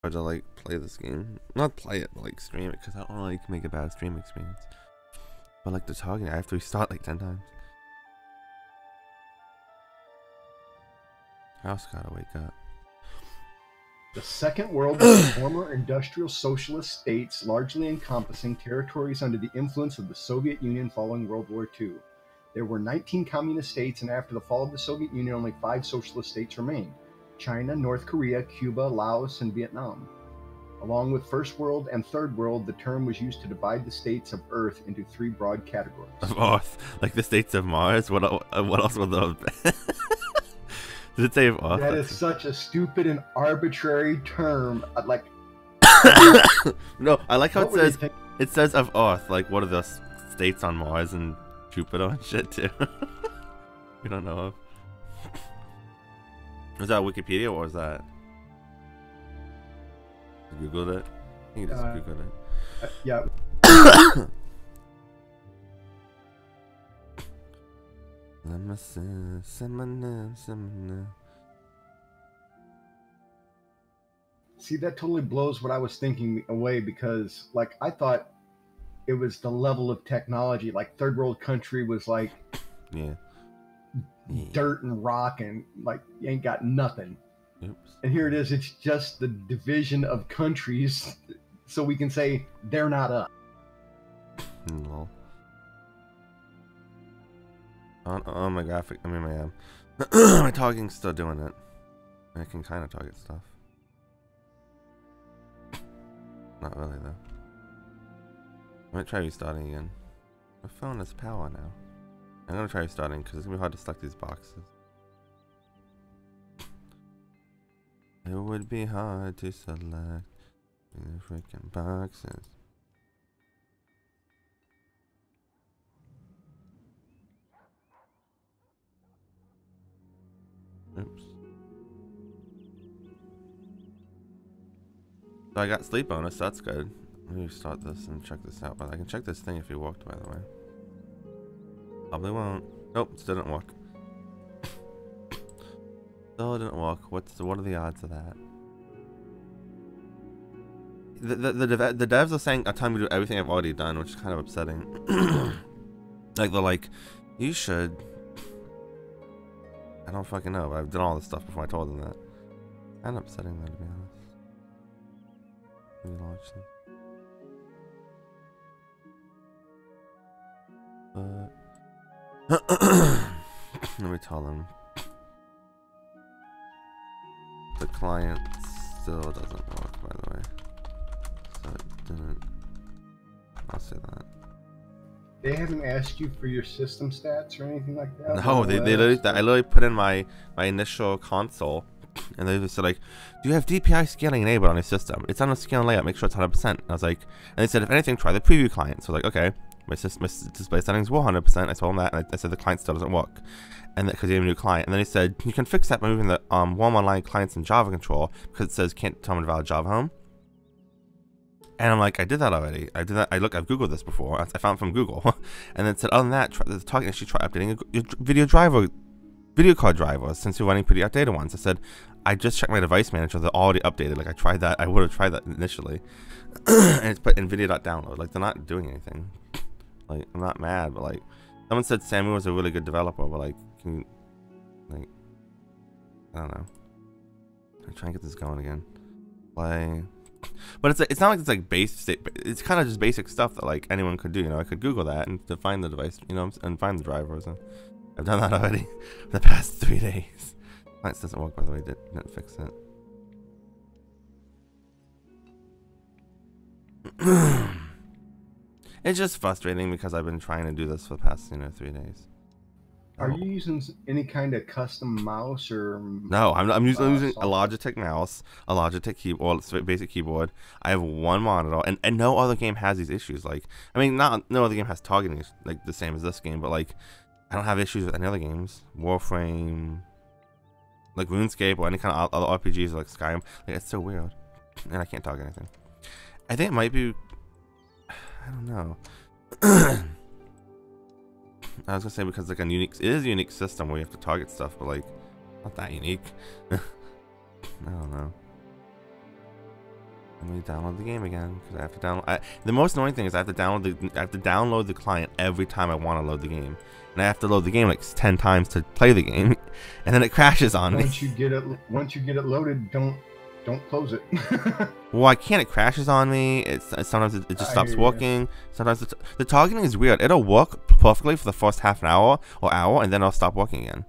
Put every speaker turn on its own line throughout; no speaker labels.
Or to like play this game. Not play it, but like stream it, because I don't like make a bad stream experience. But like the targeting, I have to restart like 10 times. I also gotta wake up.
The Second World was the former industrial socialist states, largely encompassing territories under the influence of the Soviet Union following World War II. There were 19 communist states, and after the fall of the Soviet Union, only 5 socialist states remained: China, North Korea, Cuba, Laos, and Vietnam. Along with First World and Third World, the term was used to divide the states of Earth into 3 broad categories.
Of Earth? Like the states of Mars? What else would those be? Did it say of Earth?
That is such a stupid and arbitrary term. Like,
no, I like how it says of Earth. Like, what are the states on Mars and Jupiter and shit too? We don't know of. Was that Wikipedia or was that? You Googled it? I think you just Googled it.
Yeah. See, that totally blows what I was thinking away, because like I thought it was the level of technology. Like third world country was like dirt and rock and like you ain't got nothing.
Oops.
And here it is, it's just the division of countries so we can say they're not us.
Lol. On my graphic, I mean my my talking's still doing it. I can kind of target stuff. Not really though. I'm gonna try restarting again. My phone has power now. I'm gonna try restarting because it's gonna be hard to select these boxes. It would be hard to select the freaking boxes. Oops. So I got sleep bonus, so that's good. Let me start this and check this out. But I can check this thing if you walked, by the way. Probably won't. Nope, it still didn't work. Still didn't work. What are the odds of that? The devs are saying, telling me to do everything I've already done, which is kind of upsetting. Like they're like, you should. I don't fucking know, but I've done all this stuff before I told them that. Kind of upsetting though, to be honest. Let me launch them. But let me tell them. The client still doesn't work, by the way. So it didn't. I'll say that.
They haven't asked you for your system stats or anything like that?
No, they literally, I literally put in my initial console, and they just said like, do you have DPI scaling enabled on your system? It's on a scale layout, make sure it's 100%. And I was like, and they said, if anything, try the preview client. So like, okay, my display settings were 100%. I told them that, and I said the client still doesn't work, and because they have a new client. And then they said, you can fix that by moving the wurm online clients in Java control, because it says can't determine valid Java home. And I'm like, I did that already. I did that. I've Googled this before. I found it from Google. And then it said, other than that, the target actually try updating your video card drivers since you're running pretty outdated ones. I said, I just checked my device manager. They're already updated. Like, I tried that. I would have tried that initially. And it's put NVIDIA.download. Like, they're not doing anything. Like, I'm not mad, but like, someone said Samu was a really good developer, but like, can you, like, I don't know. I'm trying to get this going again. Play. But it's not like it's like it's kind of just basic stuff that like anyone could do, you know. I could Google that and to find the device, you know, and find the drivers. And I've done that already for the past 3 days. Lights doesn't work, by the way. Didn't fix it. It's just frustrating because I've been trying to do this for the past 3 days.
Are you using any kind of custom mouse or?
No, I'm using a Logitech mouse, a Logitech keyboard, basic keyboard. I have one monitor, and no other game has these issues. Like, I mean, no other game has targeting like the same as this game, but like, I don't have issues with any other games. Warframe, like RuneScape, or any kind of other RPGs like Skyrim. Like, it's so weird, and I can't target anything. I think it might be. I don't know. I was gonna say because like it is a unique system where you have to target stuff, but like not that unique. I don't know. Let me download the game again because I have to download. The most annoying thing is I have to download the client every time I want to load the game, and I have to load the game like 10 times to play the game, and then it crashes on me.
Once you get it loaded, don't close it.
Well, I can't. It crashes on me. Sometimes it just stops working. Sometimes the targeting is weird. It'll work perfectly for the first half an hour or hour, and then it'll stop working again.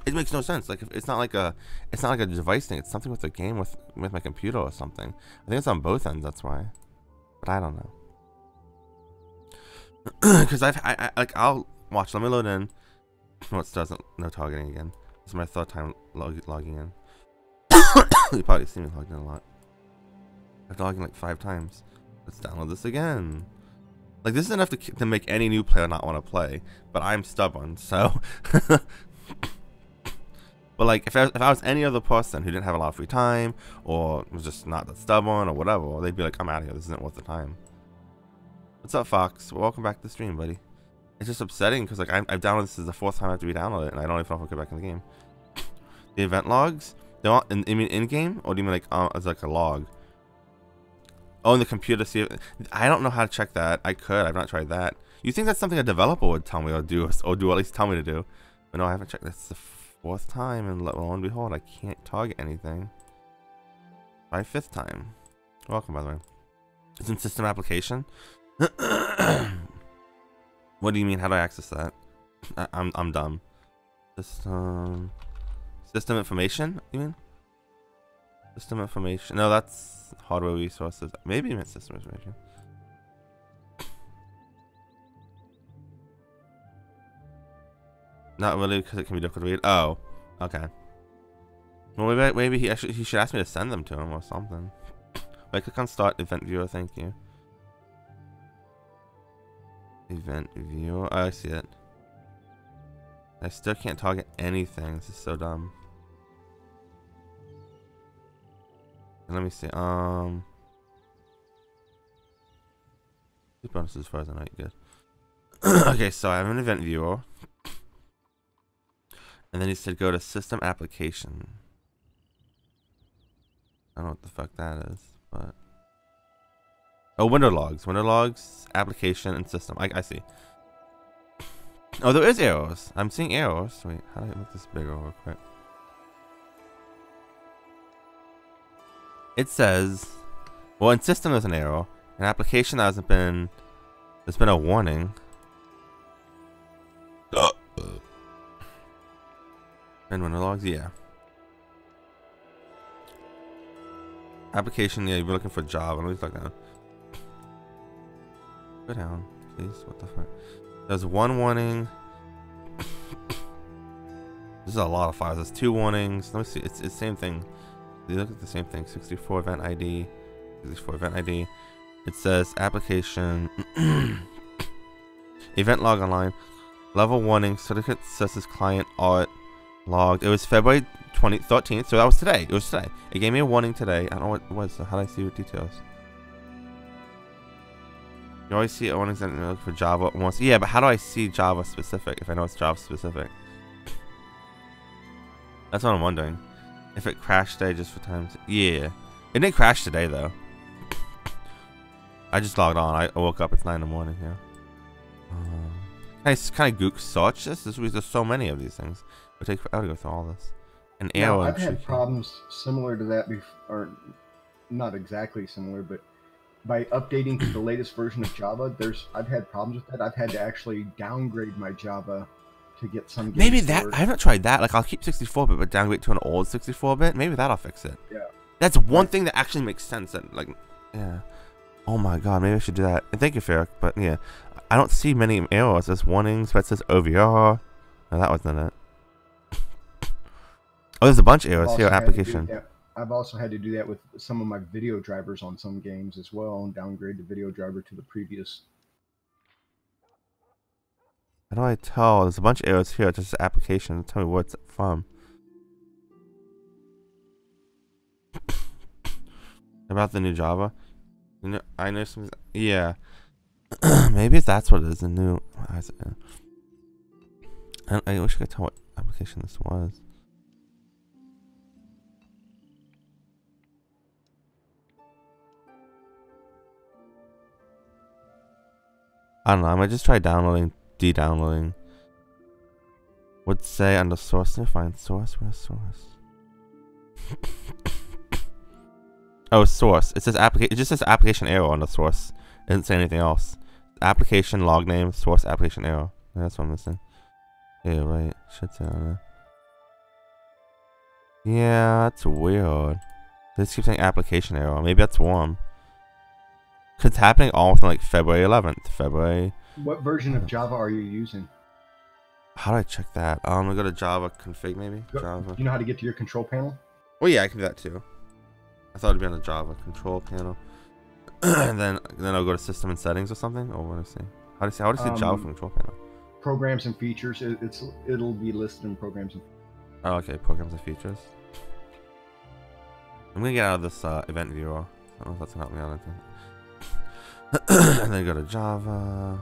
It makes no sense. Like it's not like a device thing. It's something with the game with my computer or something. I think it's on both ends. That's why. But I don't know. Because I'll watch. Let me load in. No, it doesn't. No targeting again. This is my third time logging in. You probably see me logged in a lot. I've logged in like 5 times. Let's download this again. Like this is enough to make any new player not want to play. But I'm stubborn, so. But like if I was any other person who didn't have a lot of free time or was just not that stubborn or whatever, they'd be like, I'm out of here. This isn't worth the time. What's up, Fox? Welcome back to the stream, buddy. It's just upsetting because like I've downloaded this is the 4th time I have to re-download it, and I don't even know if I'll get back in the game. The event logs. They want in game, or do you mean like as like a log? Oh, in the computer. See, I don't know how to check that. I could. I've not tried that. You think that's something a developer would tell me or do at least tell me to do? But no, I haven't checked. That's the 4th time, and lo and behold, I can't target anything. By 5th time. Welcome, by the way. It's in system application. What do you mean? How do I access that? I'm dumb. System information? You mean? System information? No, that's hardware resources. Maybe it's system information. Not really, because it can be difficult to read. Oh, okay. Well, maybe he should ask me to send them to him or something. I click on Start Event Viewer. Thank you. Event Viewer. Oh, I see it. I still can't target anything. This is so dumb. Let me see. The bonuses as far as I know, good. Okay, so I have an event viewer. And then he said go to system application. I don't know what the fuck that is, but oh, window logs, application, and system. I see. Oh, there is arrows. I'm seeing arrows. Wait, how do I make this bigger real quick? It says, well, in system there's an arrow. In application there's been a warning. And window logs, yeah. Application, yeah, you're looking for Java. Let me look down. Go down, please. What the fuck? There's 1 warning. This is a lot of files. There's 2 warnings. Let me see. It's the same thing. You look at the same thing. 64 event ID. 64 event ID. It says application. Event log online. Level warning. Certificate says client art logged. It was February 13th. So that was today. It was today. It gave me a warning today. I don't know what it was. So how do I see what details? You always see warnings and look for Java once. Yeah, but how do I see Java specific if I know it's Java specific? That's what I'm wondering. If it crashed today just for times. Yeah. It didn't crash today though. I just logged on. I woke up. It's 9 in the morning here. Can I gook search this? There's so many of these things. It would take forever to go through all this. An arrow.
I've had problems similar to that before, or not exactly similar, but by updating to the latest version of Java, I've had problems with that. I've had to actually downgrade my Java to get some.
Maybe that I haven't tried that. Like I'll keep 64-bit, but downgrade to an old 64-bit. Maybe that'll fix it.
Yeah.
That's one thing that actually makes sense. That like, yeah. Oh my god, maybe I should do that. And thank you, Ferric. But yeah, I don't see many arrows. There's warnings, but it says OVR. No, that wasn't it. Oh, there's a bunch of arrows here. Application.
I've also had to do that with some of my video drivers on some games as well, and downgrade the video driver to the previous.
How do I tell? There's a bunch of arrows here. It's just application. Tell me where it's from. About the new Java. You know, I know some. Yeah. Maybe that's what it is. The new. I wish I could tell what application this was. I don't know. I might just try downloading, de-downloading. Would say under source. Let me find source. Where's source? Oh, source. It says application. It just says application error on the source. It doesn't say anything else. Application log name source application error. That's what I'm missing. Yeah, right. Should say on there. Yeah, that's weird. This keeps saying application error. Maybe that's wurm. Cause it's happening all within like February 11th. February.
What version of Java are you using?
How do I check that? We go to Java config maybe. Java.
You know how to get to your control panel?
Oh yeah, I can do that too. I thought it'd be on the Java control panel. and then I'll go to system and settings or something. Or what do I see? How do you see Java from control panel?
Programs and features. It'll be listed in programs and.
Oh, okay, programs and features. I'm gonna get out of this event viewer. I don't know if that's gonna help me out. And then go to Java.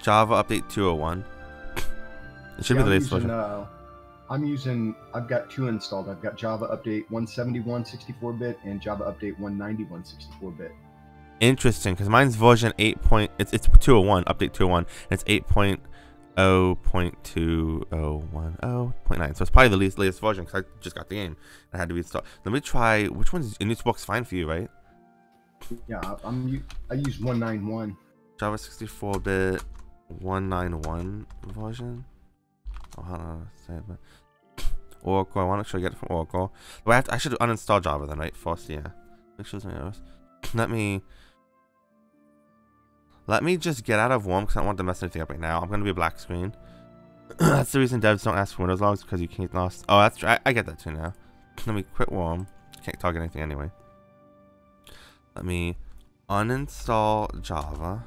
Java update 201. It should be the latest version.
I've got two installed. I've got Java update 171 64-bit and Java update 191 64-bit.
Interesting, because mine's version 8. It's 201, update 201, and it's 8.0.2010.9. So it's probably the latest version because I just got the game. I had to reinstall. Let me try. Which one's in each box fine for you, right?
Yeah, I use 191.
Java 64-bit 191 version. Oh, I don't know how to say it, but Oracle. I want to make sure I get it from Oracle. But I should uninstall Java then, right? First, yeah. Make sure there's no errors. Let me just get out of wurm because I don't want to mess anything up right now. I'm gonna be a black screen. That's the reason devs don't ask for Windows logs because you can't lost. Oh, that's right. I get that too now. Let me quit wurm. Can't target anything anyway. Let me uninstall Java.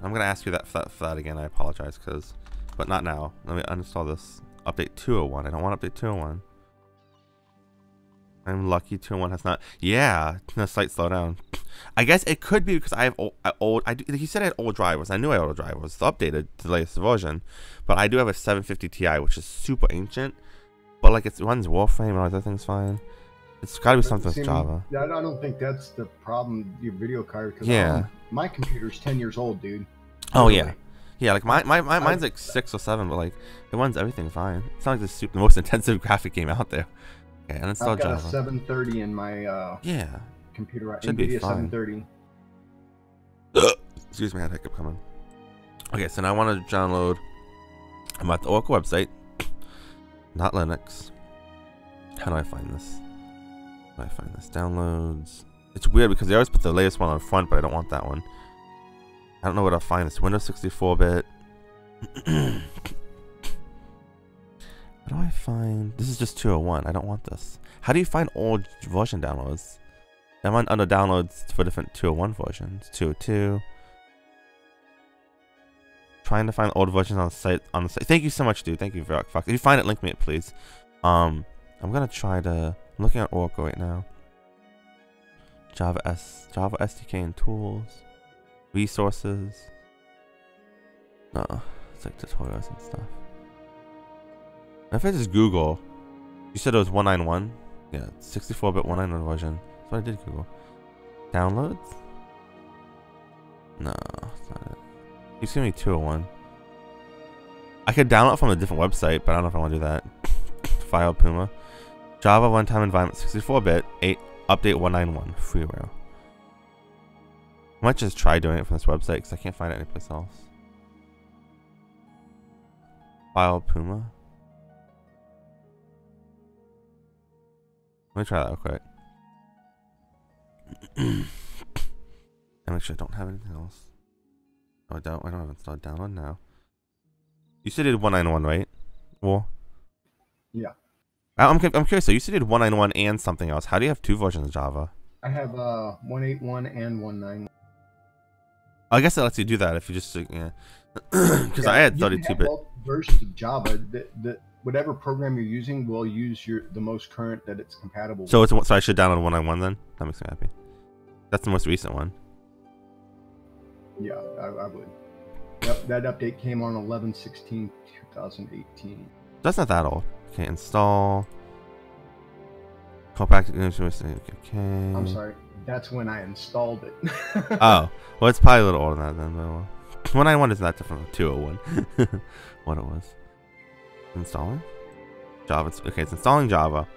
I'm gonna ask you that for that again. I apologize, but not now. Let me uninstall this. Update 201. I don't want update 201. I'm lucky 201 has not. Yeah, the site slow down. I guess it could be because I have old. He said I had old drivers. I knew I had old drivers. It's updated to the latest version, but I do have a 750 Ti, which is super ancient. But like it runs Warframe and all other things fine. It's got to be something with Java.
I don't think that's the problem. Your video card, because
yeah,
my computer's 10 years old, dude.
Oh yeah, yeah. Like mine's like 6 or 7, but like it runs everything fine. It's not like the most intensive graphic game out there. Okay, uninstall Java.
I've got a 730 in my computer. Right?
Should
NVIDIA
be fine.
730.
Excuse me, I had a hiccup coming. Okay, so now I want to download. I'm at the Oracle website, not Linux. How do I find this? How do I find this? Downloads. It's weird because they always put the latest one on front, but I don't want that one. I don't know where to find this. Windows 64-bit. How do I find? This is just 201. I don't want this. How do you find old version downloads? I'm under downloads for different 201 versions. 202. Trying to find old versions on the site. Thank you so much, dude. Thank you, Fox. If you find it, link me it, please. I'm gonna try to. I'm looking at Oracle right now. Java SDK and tools, resources. No, it's like tutorials and stuff. If I just Google, you said it was 191. Yeah, 64-bit 191 version. That's what I did Google. Downloads? No, that's not it. He's giving me 201. I could download from a different website, but I don't know if I want to do that. File Puma. Java runtime environment 64-bit 8 update 191 freeware. I might just try doing it from this website because I can't find it anyplace else. File Puma. Let me try that real quick. And make sure I don't have anything else. Oh, I don't have installed download now. You said you did 191, right? Well,
yeah.
I'm curious. So you said you did 191 and something else. How do you have two versions of Java?
I have 181 and 191.
I guess it lets you do that if you just yeah. Because I had 32-bit
versions of Java. That whatever program you're using will use the most current that it's compatible with.
So I should download 191 then? That makes me happy. That's the most recent one.
Yeah, I would. Yep, that update came on 11/16/2018.
That's not that old. Okay, install. Call back to okay.
I'm sorry. That's when I installed it.
Oh, well, it's probably a little older than that then. But 191 isn't that different from 201. What it was. Installing? Java. Okay, it's installing Java.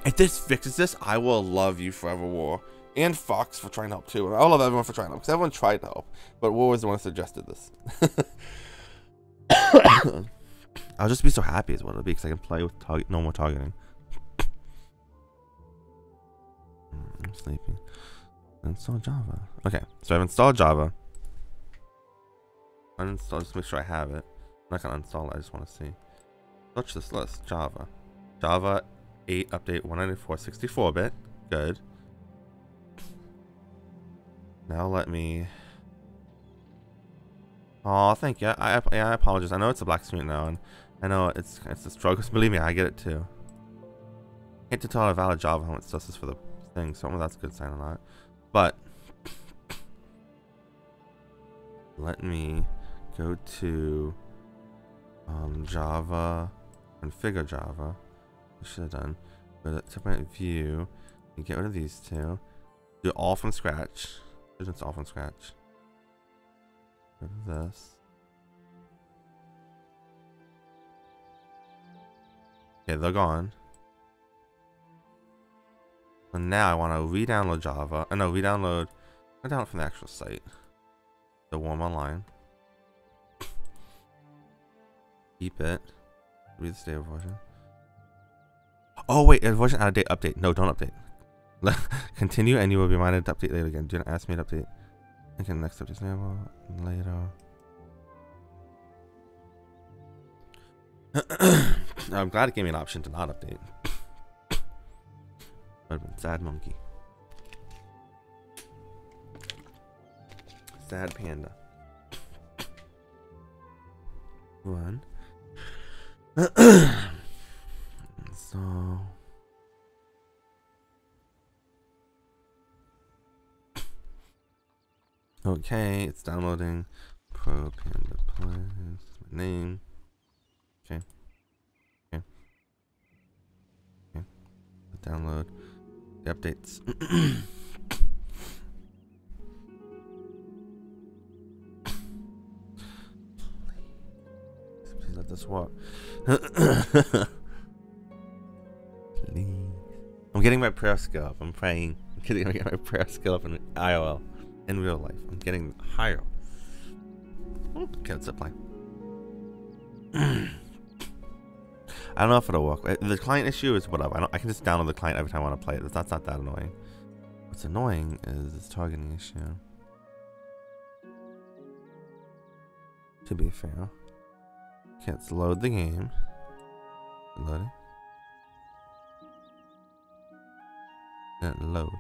If this fixes this, I will love you forever, War. And Fox for trying to help too. And I'll love everyone for trying to help, because everyone tried to help. But War was the one who suggested this. I'll just be so happy is what it'll be, because I can play with no more targeting. I'm sleepy. Install Java. Okay, so I've installed Java. Uninstall, just make sure I have it. I'm not gonna uninstall it, I just want to see. Search this list. Java. Java 8 update 194 64-bit. Good. Now let me. Oh, thank you. I apologize. I know it's a black screen now, and I know it's a struggle. Believe me, I get it too. Hate to tell a valid Java how much does this for the thing, so that's a good sign on that. But let me go to Java, configure Java. I should have done. Go to template view and get rid of these two. Do it all from scratch. It's all from scratch. Go to this. Okay, they're gone. And now I want to re-download Java. No, re-download. I download from the actual site. The Wurm online. Keep it. Read the stable version. Oh wait, version out of date update. No, don't update. Continue and you will be reminded to update later again. Do not ask me to update. Okay, next update later. I'm glad it gave me an option to not update. Would have been sad monkey. Sad panda. One. So. Okay, it's downloading ProPandaPlays. My name. Okay. Okay. Okay. Download the updates. Please let this work. Please. I'm getting my prayer skill up. I'm praying. I'm getting my prayer skill up in IOL. In real life, I'm getting higher. Okay, let's apply. I don't know if it'll work. The client issue is whatever. I can just download the client every time I want to play it. That's not that annoying. What's annoying is this targeting issue. To be fair, okay, let's load the game. Loading. And load.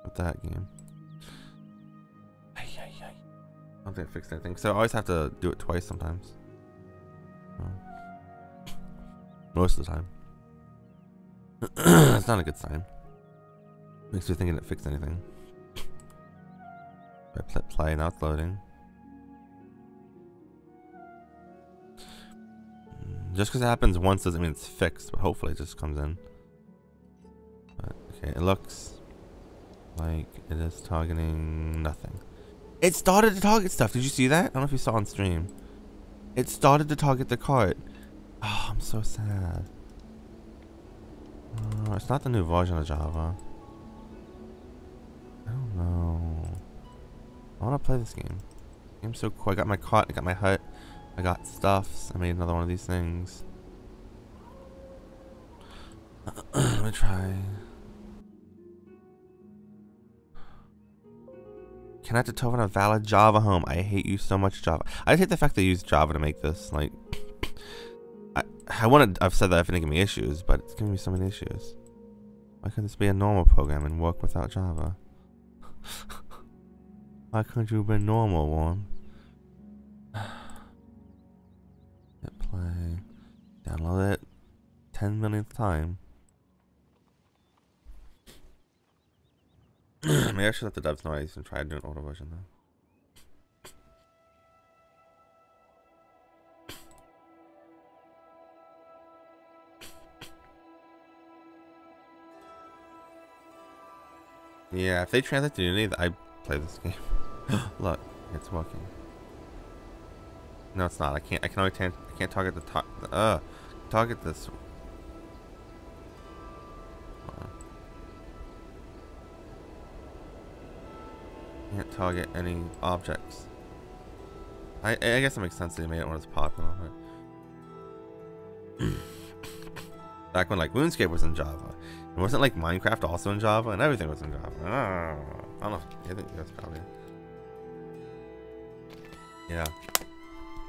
With that game. I don't think I fixed anything. So I always have to do it twice sometimes. Most of the time. That's not a good sign. Makes me think it didn't fix anything. I play, now it's loading. Just because it happens once doesn't mean it's fixed, but hopefully it just comes in. But, okay, it looks like it is targeting nothing. It started to target stuff. Did you see that? I don't know if you saw on stream. It started to target the cart. Oh, I'm so sad. Oh, it's not the new version of Java. I don't know. I want to play this game. The game's so cool. I got my cart. I got my hut. I got stuffs. I made another one of these things. Let me try. Cannot determine a valid Java home. I hate you so much, Java. I just hate the fact they use Java to make this. Like, I've said that if it didn't give me issues, but it's giving me so many issues. Why couldn't this be a normal program and work without Java? Why couldn't you have been normal, Wurm? Hit play. Download it 10 millionth time. Maybe I should let the devs know I even tried doing older version though. Yeah, if they translate to Unity, I play this game. Look, it's working. No, it's not. I can't. I can only I can't target the target this. Can't target any objects. I guess it makes sense that they made it when it's popular. But back when like RuneScape was in Java, it wasn't like Minecraft also in Java, and everything was in Java. I don't know. I think that's probably it. Yeah.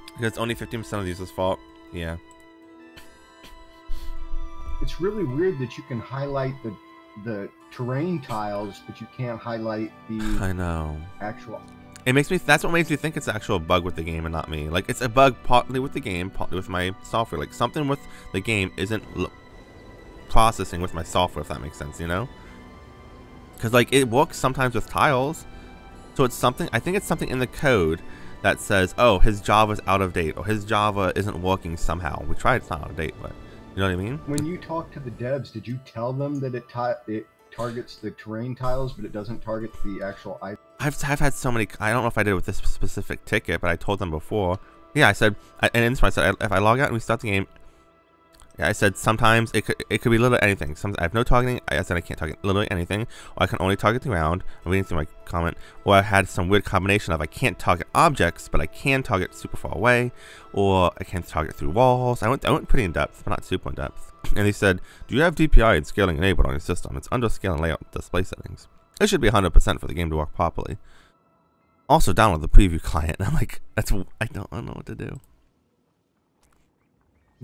Because it's only 15% of the user's fault. Yeah.
It's really weird that you can highlight the terrain tiles, but you can't highlight the
I know.
actual.
It makes me. That's what makes me think it's an actual bug with the game and not me. Like it's a bug partly with the game, partly with my software. Like something with the game isn't processing with my software, if that makes sense. You know? Because like it works sometimes with tiles, so it's something. I think it's something in the code that says, "Oh, his Java's out of date," or "His Java isn't working somehow." We tried; it's not out of date, but you know what I mean.
When you talk to the devs, did you tell them that it targets the terrain tiles, but it doesn't target the actual item?
I've had so many. I don't know if I did it with this specific ticket, but I told them before. Yeah, I said, and in this one I said, if I log out and we start the game, yeah, I said sometimes it could be literally anything. Sometimes I have no targeting. I said I can't target literally anything, or I can only target the ground. I'm reading through my comment. Or I had some weird combination of I can't target objects, but I can target super far away, or I can target through walls. I went pretty in depth, but not super in depth. And they said, do you have DPI and scaling enabled on your system? It's under scale and layout display settings. It should be 100% for the game to work properly. Also download the preview client. I'm like, I don't know what to do.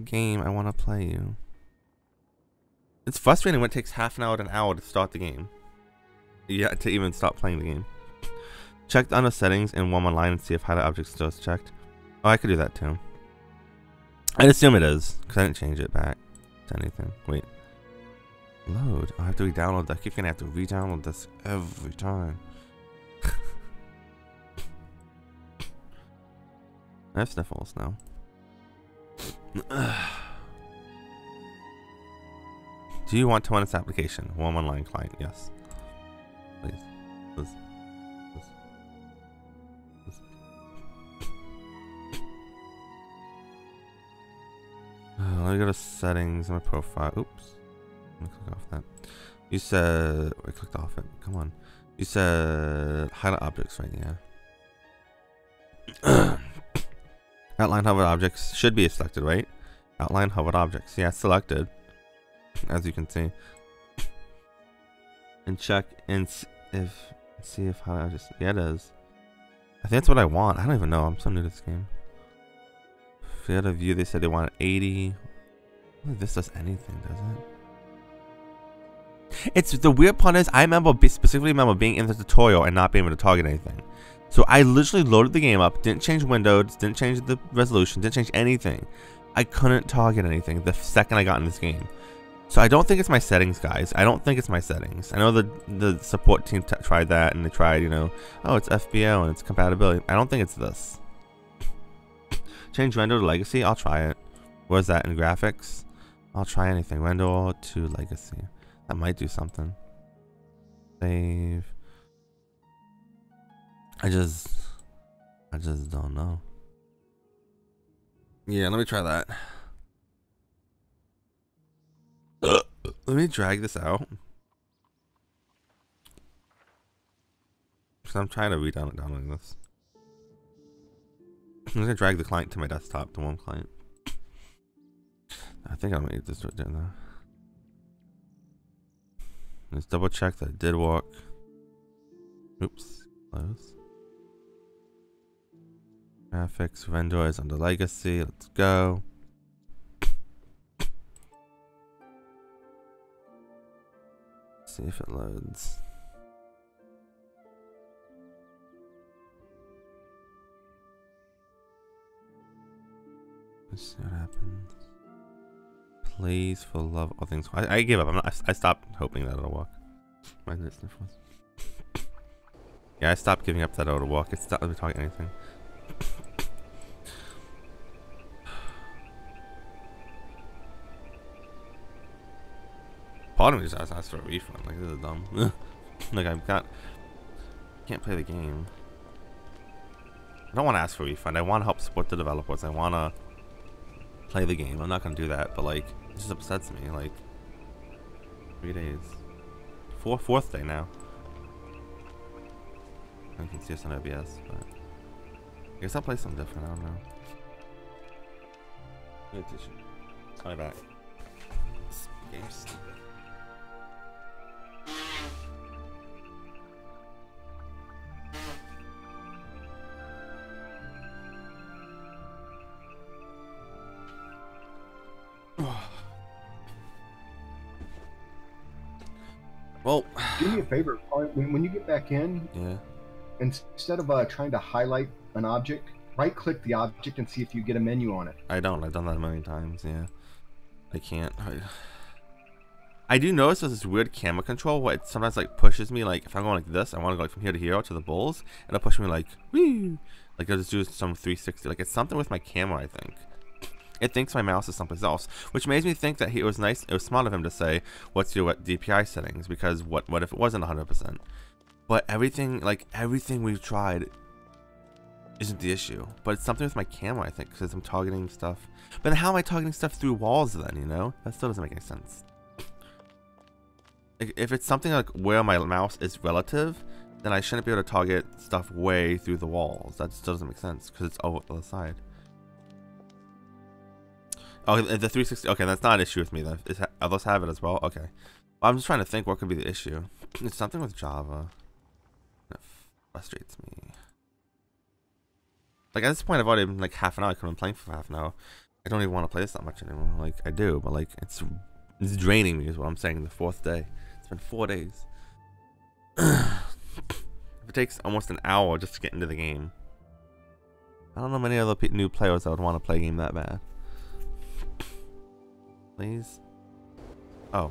Game, I want to play you. It's frustrating when it takes half an hour to an hour to start the game. Yeah, to even stop playing the game. Check the under settings in wurm online and see if highlight object still is checked. Oh, I could do that too. I'd assume it is, because I didn't change it back to anything. Wait. Load. I have to re-download that. I keep gonna have to re-download this every time. I have sniffles now. Do you want to run this application? Wurm online client, yes. Please. Please. Let me go to settings in my profile. Oops. Let me click off that. You said I clicked off it. Come on. You said highlight objects, right? Yeah. Outline hovered objects should be selected, right? Outline hovered objects. Yeah, selected. As you can see. And check and see if highlight objects. Yeah, it is. I think that's what I want. I don't even know. I'm so new to this game. Field of view. They said they wanted 80. I don't think this does anything, does it? It's the weird part is I specifically remember being in the tutorial and not being able to target anything. So I literally loaded the game up, didn't change windows, didn't change the resolution, didn't change anything. I couldn't target anything the second I got in this game. So I don't think it's my settings, guys. I don't think it's my settings. I know the support team tried that and they tried, you know, oh, it's FBO and it's compatibility. I don't think it's this. Change render to legacy. I'll try it. Where's that in graphics? I'll try anything. Render to legacy. That might do something. Save. I just don't know. Yeah, let me try that. Let me drag this out. Because I'm trying to download this. I'm gonna drag the client to my desktop, the wurm client. I think I'm gonna just do it there. Let's double check that it did work. Oops, close. Graphics render is under legacy. Let's go. See if it loads. Let's see what happens. Please, for love of all things. I gave up. I stopped hoping that it'll work. My sniffles. Yeah, I stopped giving up that it'll work. It stopped me talking anything. Part of me just asked for a refund. Like, this is dumb. Like can't play the game. I don't want to ask for a refund. I want to help support the developers. I want to play the game. I'm not going to do that, but like, it just upsets me. Like, 3 days. Fourth day now. You can see us on OBS, but I guess I'll play something different. I don't know. Good t-shirt. I'll be back. This game's stupid. Well,
do me a favor. When you get back in,
yeah.
Instead of trying to highlight an object, right-click the object and see if you get a menu on it.
I've done that a million times. Yeah, I can't. I do notice there's this weird camera control where it sometimes like pushes me, like if I'm going like this, I want to go like from here to here to the bulls, and it'll push me like woo, like I'll just do some 360. Like it's something with my camera, I think. It thinks my mouse is someplace else, which makes me think that it was smart of him to say, what's your DPI settings? Because what if it wasn't 100%? But everything we've tried isn't the issue. But it's something with my camera, I think, because I'm targeting stuff. But how am I targeting stuff through walls then, you know? That still doesn't make any sense. If it's something like where my mouse is relative, then I shouldn't be able to target stuff way through the walls. That still doesn't make sense, because it's over the side. Oh, the 360. Okay, that's not an issue with me then. Others have it as well. Okay, well, I'm just trying to think what could be the issue. It's something with Java. That frustrates me. Like at this point, I've already been like half an hour. I've been playing for half an hour. I don't even want to play this that much anymore. Like I do, but like it's draining me. Is what I'm saying. The 4th day. It's been 4 days. If it takes almost an hour just to get into the game, I don't know many other new players that would want to play a game that bad. Please. Oh.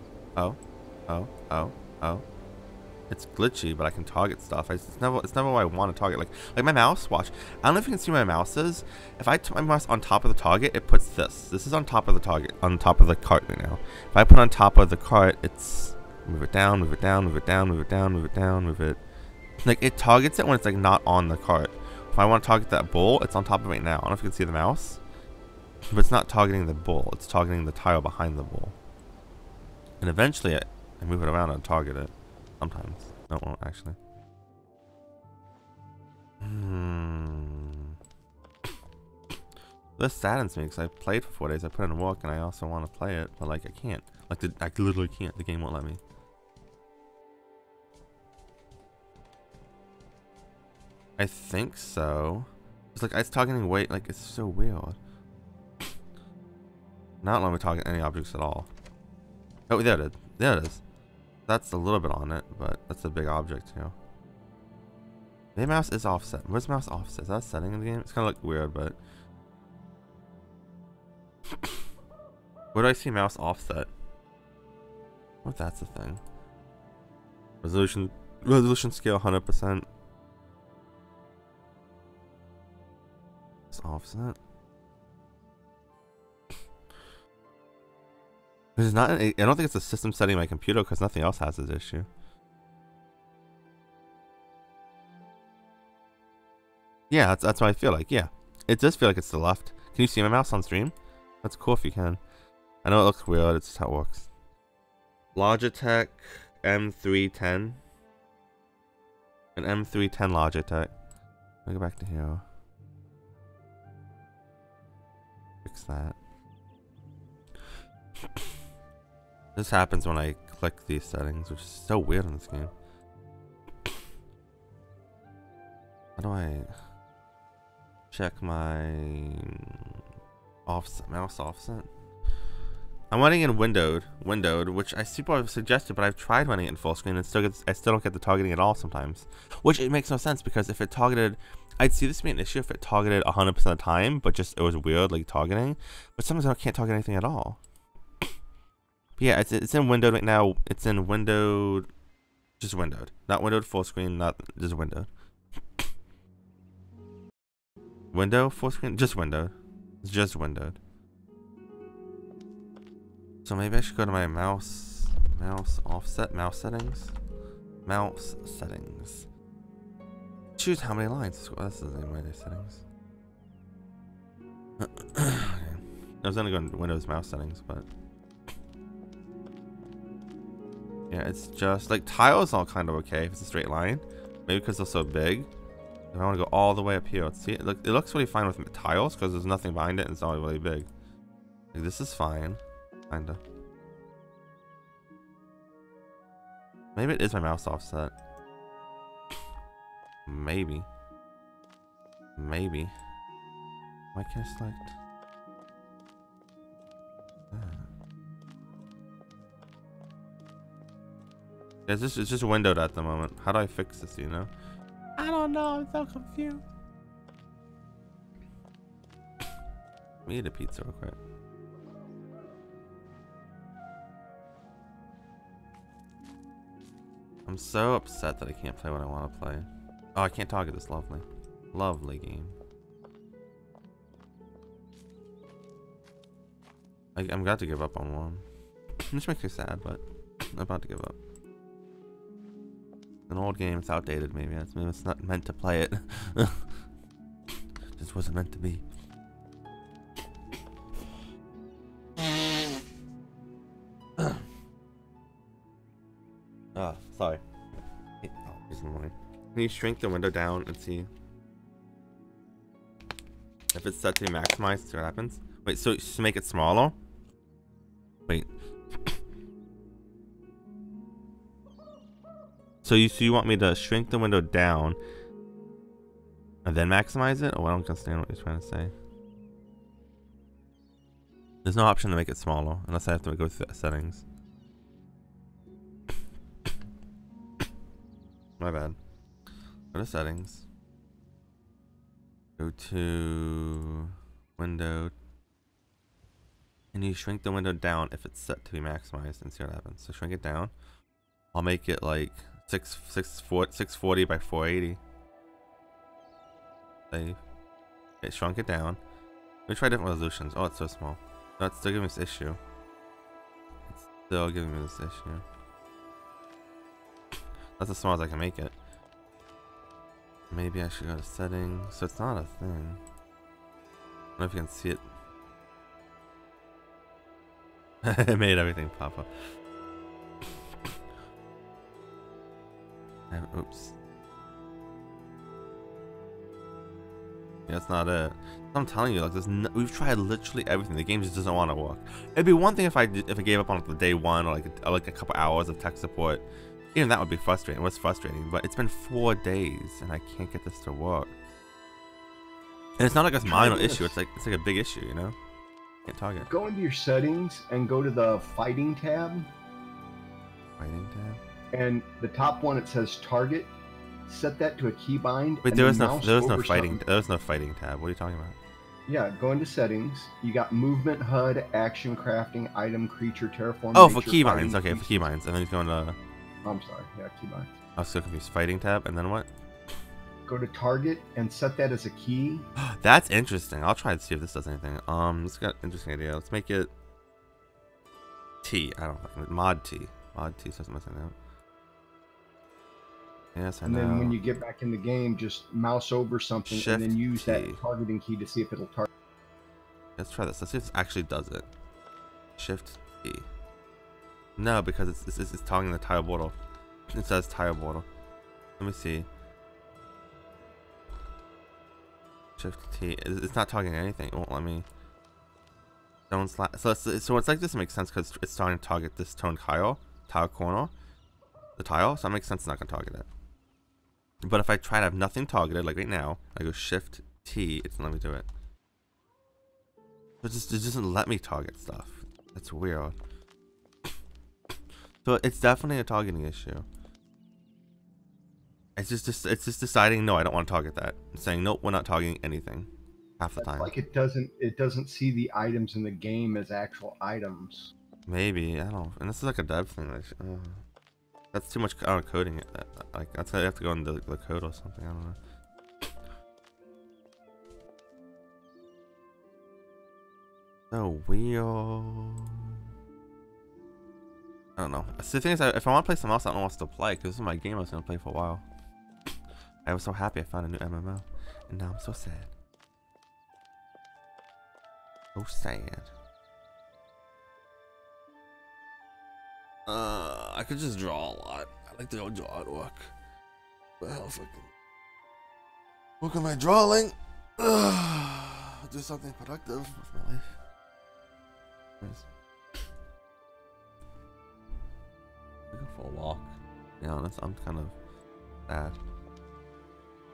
It's glitchy, but I can target stuff. It's never what I want to target. Like my mouse. Watch. I don't know if you can see where my mouse is. If I put my mouse on top of the target, it puts this. This is on top of the target, on top of the cart right now. If I put on top of the cart, it's move it down, move it down, move it down, move it down, move it down, move it. Like it targets it when it's like not on the cart. If I want to target that bull, it's on top of it right now. I don't know if you can see the mouse. But it's not targeting the bull, it's targeting the tile behind the bull. And eventually I move it around and target it. Sometimes. No, it won't actually. This saddens me because I played for 4 days. I put in work and I also want to play it, but like I can't. Like I literally can't. The game won't let me. I think so. It's like it's targeting weight. Like it's so weird. Not letting me target any objects at all. Oh, there it is. There it is. That's a little bit on it, but that's a big object, you know. Maybe mouse is offset. Where's mouse offset? Is that a setting in the game? It's kind of like weird, but where do I see mouse offset? What if that's the thing? Resolution scale 100%. It's offset. There's not. I don't think it's a system setting in my computer because nothing else has this issue. Yeah, that's what I feel like. Yeah, it does feel like it's to the left. Can you see my mouse on stream? That's cool if you can. I know it looks weird. It's just how it works. Logitech M310. An M310 Logitech. Let me go back to here. Fix that. This happens when I click these settings, which is so weird in this game. How do I check my offset, mouse offset? I'm running in windowed, which I see people have suggested, but I've tried running it in full screen and I still don't get the targeting at all sometimes. Which it makes no sense because if it targeted, I'd see this be an issue if it targeted 100% of the time, but just it was weird like targeting. But sometimes I can't target anything at all. Yeah, it's in windowed right now. It's in windowed, just windowed, not windowed full screen, not just windowed. Window full screen, just windowed. It's just windowed. So maybe I should go to my mouse offset, mouse settings, Mouse settings. Choose how many lines. This is the name of their settings. Okay. I was gonna go into Windows mouse settings, but yeah, it's just like tiles all kind of okay if it's a straight line. Maybe because they're so big. If I want to go all the way up here, let's see. It looks really fine with tiles because there's nothing behind it and it's not really big. Like, this is fine, kinda. Maybe it is my mouse offset. Maybe. Maybe. Why can't I select? It's just windowed at the moment. How do I fix this, you know? I don't know, I'm so confused. Let me eat a pizza real quick. I'm so upset that I can't play what I want to play. Oh, I can't target this lovely game. I'm about to give up on one. Which makes me sad, but I'm about to give up. An old game, it's outdated maybe. Maybe it's not meant to play it. Just wasn't meant to be. Ah, sorry. Oh, he's annoying. Can you shrink the window down and see if it's set to be maximized? See what happens. Wait, so to make it smaller? Wait. So you want me to shrink the window down and then maximize it? Oh, I don't understand what you're trying to say. There's no option to make it smaller unless I have to go through the settings. My bad. Go to settings. Go to window. And you shrink the window down if it's set to be maximized and see what happens. So shrink it down. I'll make it like 640 by 480. Save. Okay, shrunk it down. Let me try different resolutions. Oh, it's so small. No, it's still giving me this issue. It's still giving me this issue. That's as small as I can make it. Maybe I should go to settings. So it's not a thing. I don't know if you can see it. It made everything pop up. Oops. Yeah, that's not it. I'm telling you, like, we've tried literally everything. The game just doesn't want to work. It'd be one thing if I gave up on the day one or like a couple hours of tech support. Even that would be frustrating. It was frustrating, but it's been 4 days and I can't get this to work. And it's not like a minor issue. It's like a big issue, you know. Can't target.
Go into your settings and go to the fighting tab.
Fighting tab.
And the top one, it says target. Set that to a keybind.
Wait, there was no fighting tab. What are you talking about?
Yeah, go into settings. You got movement, HUD, action, crafting, item, creature, terraform.
Oh, for keybinds. Okay, for keybinds. And then he's going to.
I'm sorry. Yeah, keybinds.
I was so confused. Fighting tab, and then what?
Go to target and set that as a key.
That's interesting. I'll try to see if this does anything. This got an interesting idea. Let's make it T. I don't know. Mod T. Mod T. So something out. Yes, I know.
And then when you get back in the game, just mouse over something
Shift
and then use
T.
that targeting key to see if it'll target.
Let's try this. Let's see if this actually does it. Shift T. No, because it's targeting the tile border. It says tile border. Let me see. Shift T. It's not targeting anything. It won't let me. Stone slap. So it's like this makes sense because it's starting to target this tile corner, the tile. So that makes sense. It's not gonna target it. But if I try to have nothing targeted, like right now, I go Shift T. It's not let me do it. It doesn't let me target stuff. That's weird. So it's definitely a targeting issue. It's just deciding no, I don't want to target that. It's saying nope, we're not targeting anything half the time.
Like it doesn't see the items in the game as actual items.
Maybe, I don't know. And this is like a dev thing. That's too much coding. Like that's why I have to go into the code or something. I don't know. So weird. I don't know. So the thing is, if I want to play something else, I don't know what to play, because this is my game I was going to play for a while. I was so happy I found a new MMO, and now I'm so sad. So sad. I could just draw a lot. I like to go draw at work. What the hell fucking... Work on my drawing. Do something productive with my life. Nice. Go for a walk. To be honest, I'm kind of sad.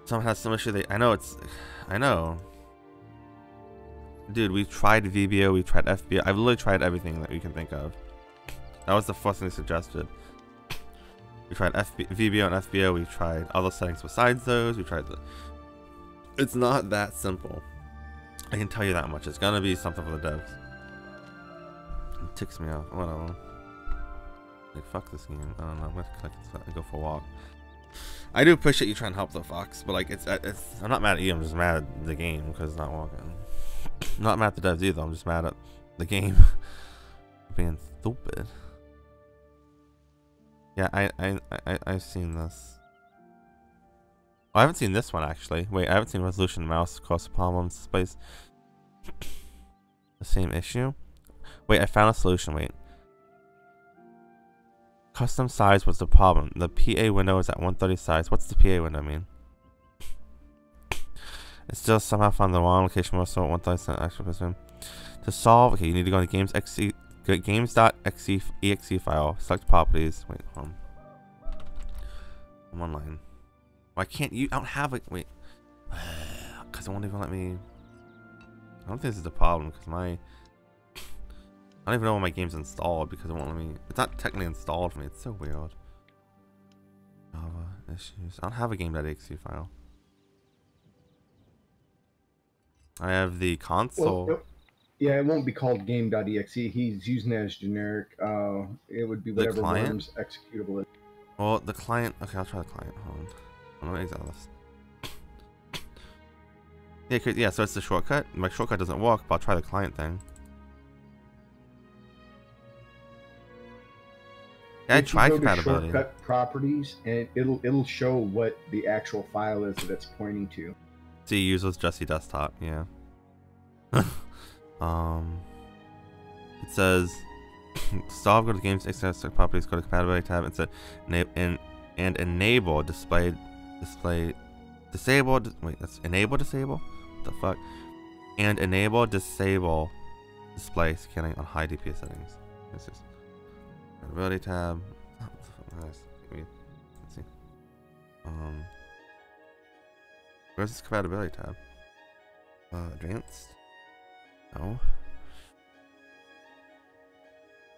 Someone has some issue. I know. Dude, we tried VBO, we tried FBO. I've literally tried everything that we can think of. That was the first thing they suggested. We tried VBO and FBO. We tried other settings besides those. We tried the... It's not that simple. I can tell you that much. It's gonna be something for the devs. It ticks me off. Whatever. Like, fuck this game. I don't know. I'm gonna click this and go for a walk. I do appreciate you trying to help the Fox, but like, I'm not mad at you. I'm just mad at the game because it's not walking. I'm not mad at the devs either. I'm just mad at the game being stupid. Yeah, I've seen this. Oh, I haven't seen this one actually. Wait, I haven't seen resolution mouse across the palm space. The same issue. Wait, I found a solution. Wait. Custom size was the problem. The PA window is at 130 size. What's the PA window mean? It's still somehow found the wrong location. Also, 130 actual person. To solve, okay, you need to go to games.exe file. Select properties. Wait, hold on. I'm online. Why can't you? I don't have it. Wait, because it won't even let me. I don't think this is the problem because my. I don't even know when my game's installed because it won't let me. It's not technically installed for me. It's so weird. Java issues. I don't have a game.exe file. I have the console.
Well, yeah, it won't be called game.exe. He's using it as generic. It would be whatever wurm's executable is.
Well, the client. Okay, I'll try the client. Hold on. Let me exit this. Yeah, so it's the shortcut. My shortcut doesn't work, but I'll try the client thing. Yeah, I tried compatibility.
Shortcut properties, and it'll show what the actual file is that it's pointing to.
See, users Jesse desktop. Yeah. It says solve. Go to games. Access properties. Go to compatibility tab. It said enable display disable. Wait, that's enable disable. What the fuck? And enable disable display scanning on high DPI settings. This is compatibility tab. Oh, nice. Let's see. Where's this compatibility tab? Advanced? No.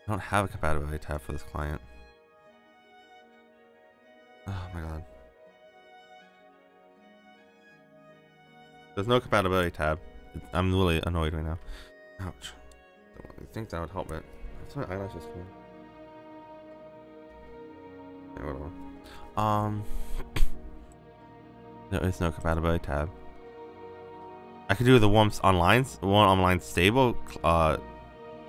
I don't have a compatibility tab for this client. Oh my god. There's no compatibility tab. I'm really annoyed right now. Ouch. I think that would help it. That's my eyelashes for. Okay, whatever. There is no compatibility tab. I could do the wurm's online stable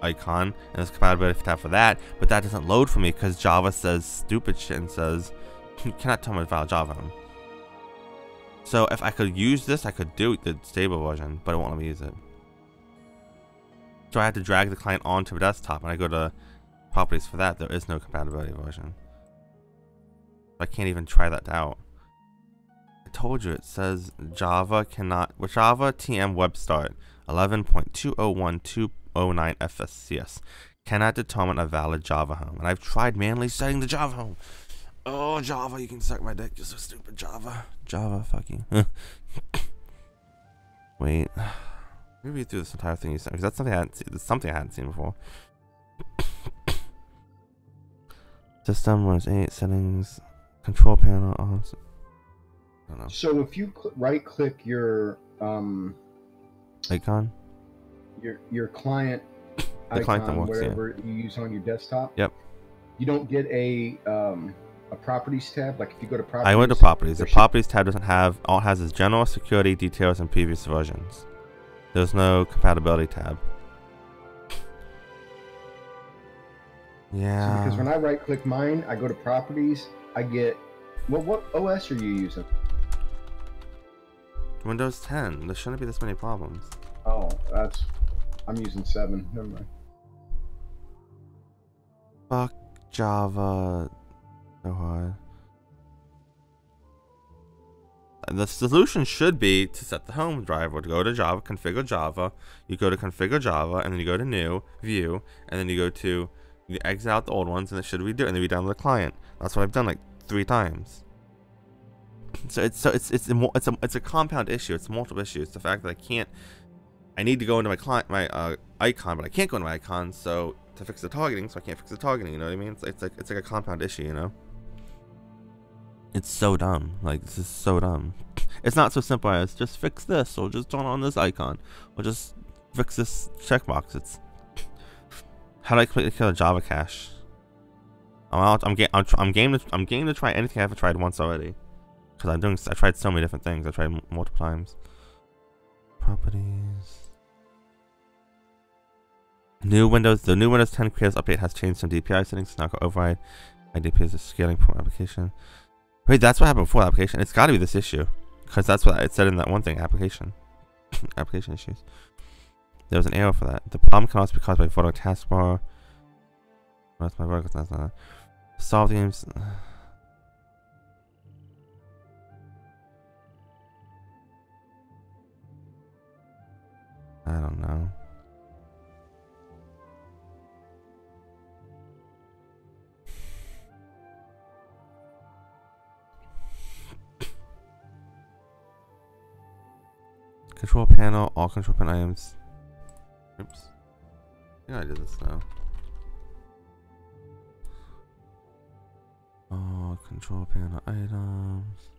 icon, and there's a compatibility tab for that, but that doesn't load for me because Java says stupid shit and says you cannot tell me to file Java home. So if I could use this, I could do the stable version, but it won't let me use it. So I had to drag the client onto the desktop, and I go to properties for that. There is no compatibility version. I can't even try that out. I told you it says Java cannot. With Java TM Web Start 11.201209 FSCS cannot determine a valid Java home, and I've tried manually setting the Java home. Oh, Java, you can suck my dick. You're so stupid, Java. Java, fuck you. Wait, let me read through this entire thing you sent because that's something I hadn't seen. That's something I hadn't seen before. System Windows 8 settings, control panel. I don't know.
So if you right-click your
icon,
your client
the client that works,
whatever you use on your desktop.
Yep.
You don't get a properties tab. Like if you go to properties,
I went to properties. The properties tab doesn't have. All it has is general, security, details, and previous versions. There's no compatibility tab. Yeah.
So because when I right click mine, I go to properties, I get what OS are you using?
Windows 10. There shouldn't be this many problems.
Oh, I'm using 7. Never mind.
Fuck Java. So hard. The solution should be to set the home drive or to go to Java, configure Java. You go to configure Java, and then you go to new, view, and then you go to, you exit out the old ones, and it should redo, and then we download the client. That's what I've done like 3 times. So it's a compound issue. It's multiple issues. The fact that I need to go into my client, my icon, but I can't go into my icon. So to fix the targeting, so I can't fix the targeting. You know what I mean? It's like a compound issue. You know? It's so dumb. Like, this is so dumb. It's not so simple as just fix this, or just turn on this icon, or just fix this checkbox. It's how do I completely kill a Java cache? I'm game to try anything I haven't tried once already. Because I tried so many different things. I tried multiple times. Properties. The new Windows 10 Creators update has changed some DPI settings. It's now got override. My DPI is a scaling from application. Wait, that's what happened before the application. It's got to be this issue, because that's what it said in that one thing. Application issues. There was an error for that. The problem can also be caused by photo taskbar. That's my work. That's not solve the games. I don't know. Control panel, all control panel items. Oops. Yeah, I did this now. All control panel items.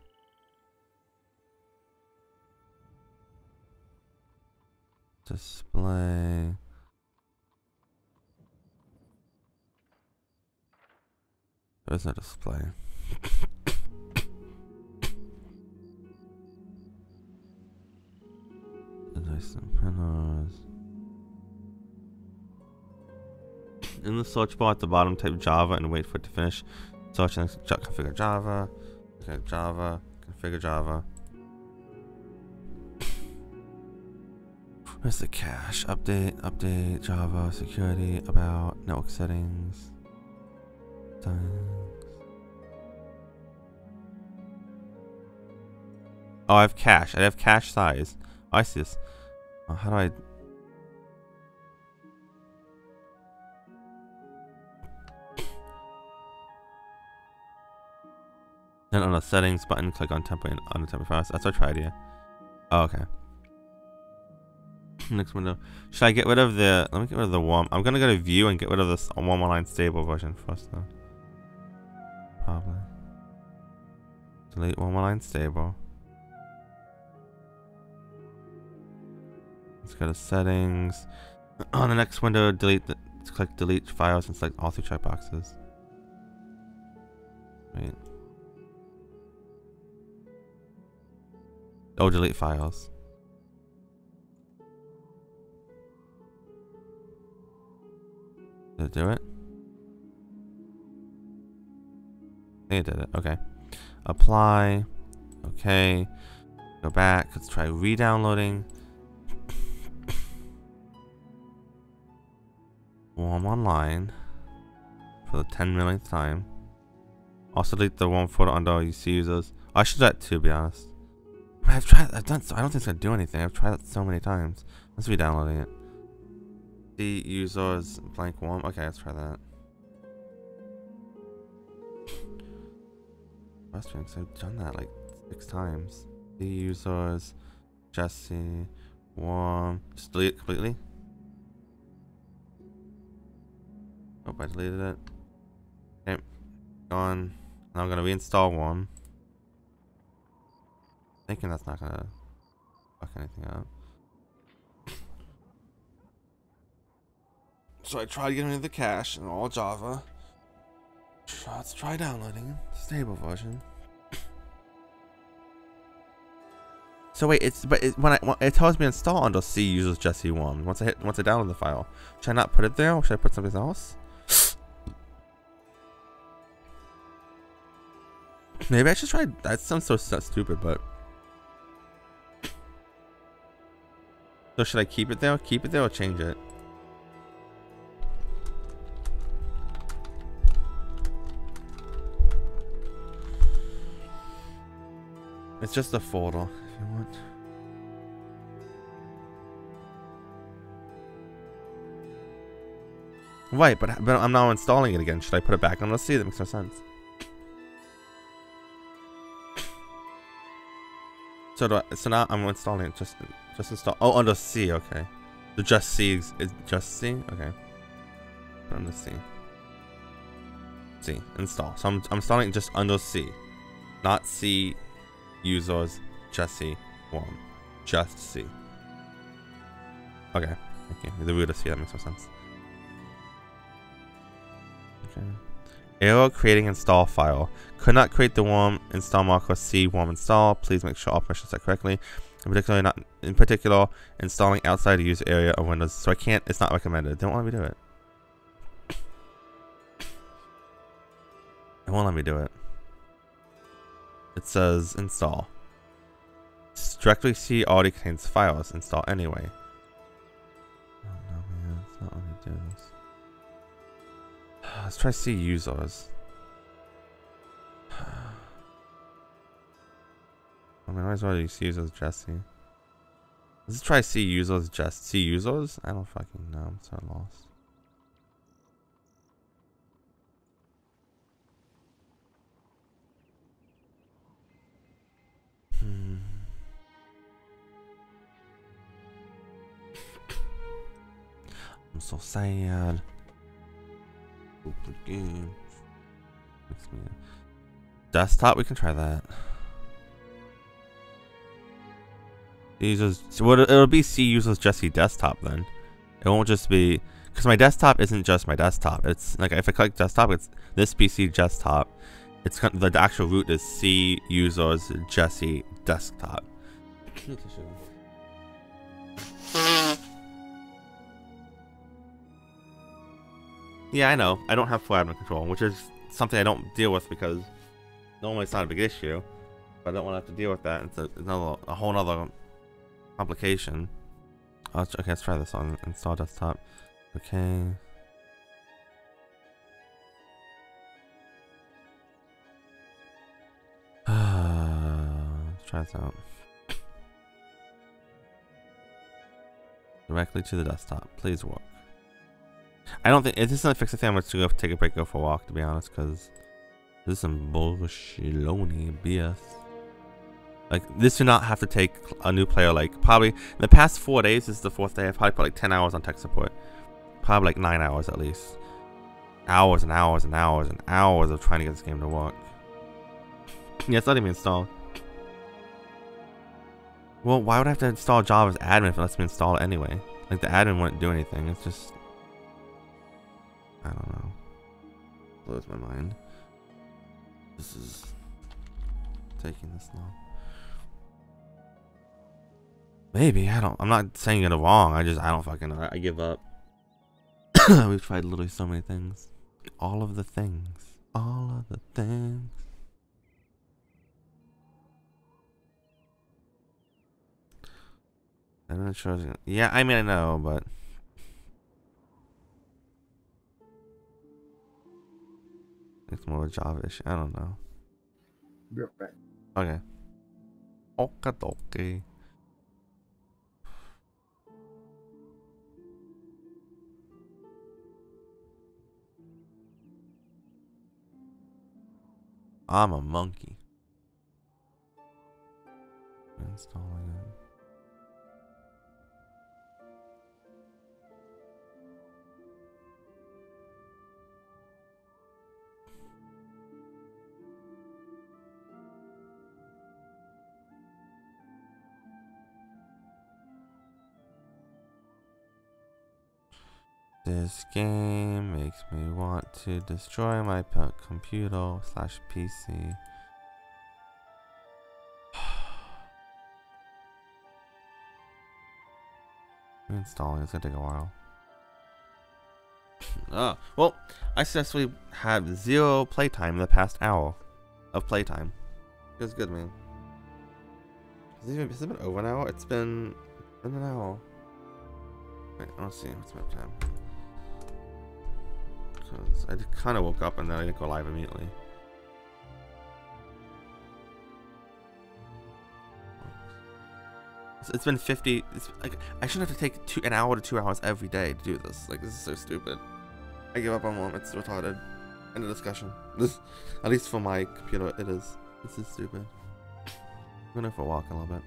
Display. There's no display. In the search bar at the bottom, type Java and wait for it to finish. Search and configure Java. Okay, Java. Configure Java. Where's the cache? Update Java, security, about, network settings. Thanks. Oh, I have cache. I have cache size. Oh, I see this. Oh, how do I... Then on the settings button, click on template on the template files. That's what I tried, yeah. Oh, okay. Next window. Should I get rid of the... Let me get rid of the wurm. I'm gonna go to view and get rid of this wurm online stable version first, though. Probably. Delete wurm online stable. Let's go to settings. On the next window, click delete files and select all 3 checkboxes. Wait. Oh, delete files. Did it do it? I think it did it. Okay. Apply. Okay. Go back. Let's try re-downloading. Wurm online for the 10 millionth time. Also delete the wurm photo under UC users. I should do that too, to be honest. I've done so. I don't think it's gonna do anything. I've tried that so many times. Let's be downloading it. The users blank wurm. Okay, let's try that. I've done that like 6 times. The users, Jesse, wurm. Just delete it completely. Oh, I deleted it. Okay, gone. Now I'm gonna reinstall wurm. Thinking that's not gonna fuck anything up. So I tried getting rid of the cache in all Java. Let's try downloading stable version. So wait, when it tells me install under C uses Jesse wurm. Once I download the file, should I not put it there, or should I put something else? Maybe I should try. That sounds so stupid, but. So should I keep it there? Keep it there or change it? It's just a folder if you want. Right, but I'm now installing it again. Should I put it back on? Let's see. That makes no sense. So now I'm installing it. Just install. Oh, under C. Okay. The just C is just C. Okay. Put under C. C. Install. So I'm installing it just under C, not C. Users. Just C. Wurm. Just C. Okay. Okay. The root of C. That makes no sense. Okay. Error creating install file. Could not create the wurm install marker C wurm install. Please make sure all permissions are correctly. In particular, installing outside the user area of Windows. So I can't. It's not recommended. They won't let me do it. It won't let me do it. It says install. Directory C already contains files. Install anyway. Oh no, man, it's not let me do this. Let's try C users. I mean, I might as well use users Jesse. Let's try C users just C users. I don't fucking know. I'm so lost. I'm so sad. Desktop, we can try that. Users, so it'll be C users Jesse desktop then. It won't just be, because my desktop isn't just my desktop. It's like if I click desktop, it's this PC desktop. It's the actual root is C users Jesse desktop. Yeah, I know. I don't have full admin control, which is something I don't deal with because normally it's not a big issue. But I don't want to have to deal with that. It's a whole other complication. Okay, let's try this on install desktop. Okay. Let's try this out. Directly to the desktop. Please work. I don't think if this doesn't fix the thing, I'm just gonna go take a break, go for a walk, to be honest, because this is some bullshit-lony BS. Like, this should not have to take a new player, like, probably in the past 4 days, this is the 4th day, I've probably put like 10 hours on tech support. Probably like 9 hours at least. Hours and hours and hours and hours of trying to get this game to work. Yeah, it's letting me install. Well, why would I have to install Java's admin if it lets me install it anyway? Like, the admin wouldn't do anything, it's just... I don't know. Blows my mind. This is taking this long. Maybe, I'm not saying it wrong, I don't fucking know. I give up. We've tried literally so many things. All of the things. All of the things. I'm not sure. Yeah, I mean, I know, but... It's more Java-ish. I don't know.
Be right back.
Okay. Okay. I'm a monkey. Installing it. This game makes me want to destroy my computer/PC. Installing, it's gonna take a while. Well, I successfully had 0 playtime in the past hour of playtime. Feels good, man. Has it been over now? It's been an hour. Wait, I don't see what's my time. Because I kind of woke up and then I didn't go live immediately. It's been 50. It's like I shouldn't have to take an hour to 2 hours every day to do this. Like, this is so stupid. I give up on one. It's retarded. End of discussion. This, at least for my computer, it is. This is stupid. I'm gonna go for a walk a little bit.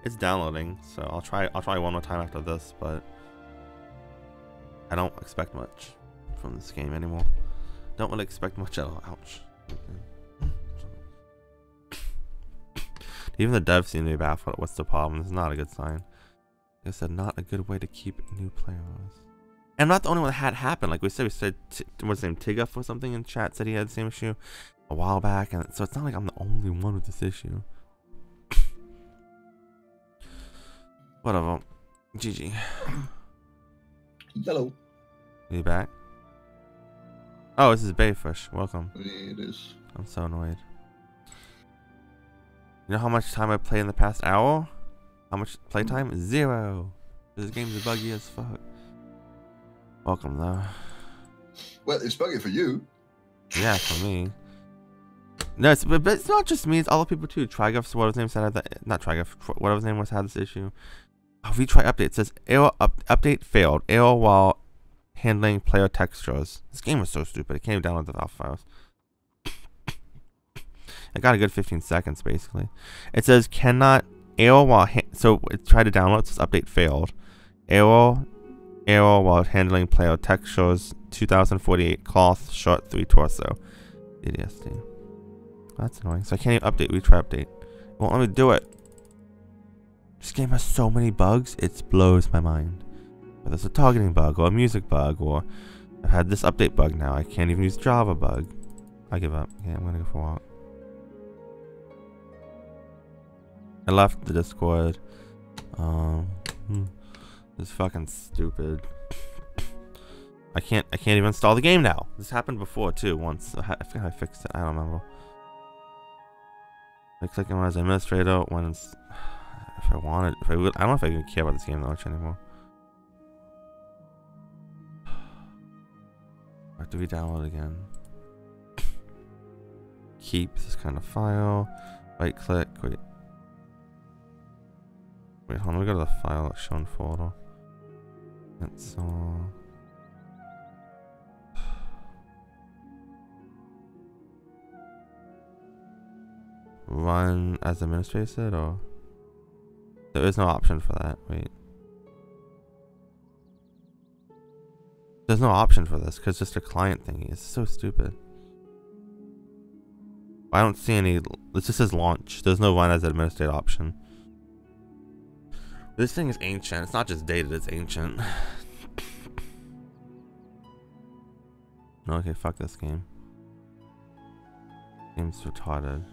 It's downloading, so I'll try one more time after this, but I don't expect much from this game anymore. Don't really expect much at all. Ouch. Even the devs seem to be baffled at what's the problem. It's not a good sign. Like I said, not a good way to keep new players. And I'm not the only one that had happen. Like we said, what's his name, Tigguff or something in chat said he had the same issue a while back, and so it's not like I'm the only one with this issue. Whatever. GG.
Hello.
Are you back? Oh, this is Bayfish. Welcome.
It is.
I'm so annoyed. You know how much time I played in the past hour? How much playtime? 0. This game's buggy as fuck. Welcome though.
Well, it's buggy for you.
Yeah, for me. No, but it's not just me. It's other people too. Trigoff, what his name said that. Not Trigoff. Whatever his name was had this issue. Oh, retry update. It says error update failed. Error while handling player textures. This game was so stupid. I can't even download the file files. I got a good 15 seconds basically. It says cannot error while so it tried to download. It says update failed. Error while handling player textures. 2048 cloth short 3 torso. DDSD. That's annoying. So I can't even update. Retry update. It won't let me do it. This game has so many bugs. It blows my mind. Whether it's a targeting bug or a music bug, or I've had this update bug now. I can't even use Java bug. I give up. Okay, I'm gonna go for a walk. I left the Discord. It's fucking stupid. I can't even install the game now. This happened before too. Once I think I fixed it. I don't remember. I click on as administrator when it's, if I wanted. If I would, I don't know if I even care about this game that much anymore. I have to re-download again. Keep this kind of file. Right click. Wait, hold on. Let me go to the file that's shown folder. It's run as administrator, or there is no option for that. Wait, there's no option for this because it's just a client thingy. It's so stupid. I don't see any. It just says launch. There's no run as administrator option. This thing is ancient. It's not just dated, it's ancient. Okay, fuck this game. Game's retarded.